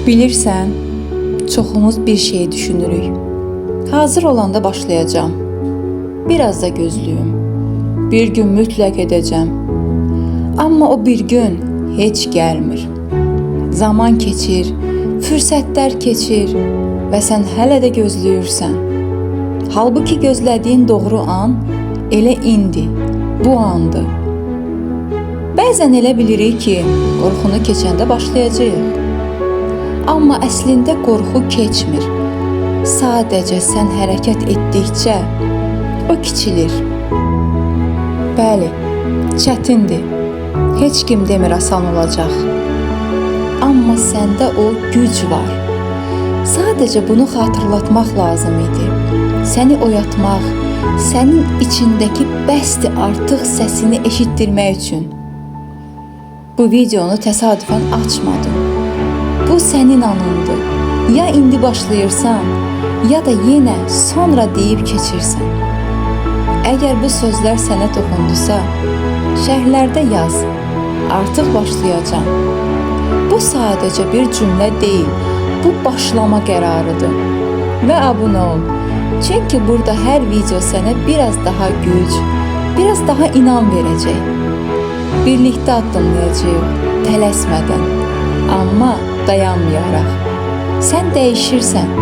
Bilirsən, çoxumuz bir şey düşünürük. Hazır olanda başlayacağım. Biraz da gözlüyüm. Bir gün mütləq edəcəm. Amma o bir gün heç gəlmir. Zaman keçir, fürsətlər keçir və sən hələ də gözləyirsən. Halbuki gözlədiyin doğru an elə indi, bu andır. Bəzən elə bilirik ki, qorxunu keçəndə başlayacağıq. Amma əslində qorxu keçmir. Sadəcə sən hərəkət etdikcə o kiçilir. Bəli, çətindir. Heç kim demir asan olacaq. Amma səndə o güc var. Sadəcə bunu xatırlatmaq lazım idi. Səni oyatmaq, sənin içindəki bəsdi artıq səsini eşitdirmək üçün. Bu videonu təsadüfən açmadım. Bu sənin anındır. Ya indi başlayırsan, ya da yenə sonra deyib keçirsən. Əgər bu sözlər sənə toxundusa, şərhlərdə yaz. Artıq başlayacağam. Bu sadəcə bir cümlə deyil, bu başlama qərarıdır. Və abunə ol. Çünki burada hər video sənə biraz daha güc, biraz daha inam verəcək. Birlikdə addımlayacağıq, tələsmədən. Amma dayanmayaraq. Sən dəyişirsən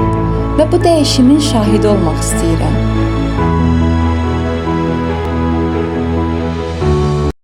və bu dəyişimin şahidi olmaq istəyirəm.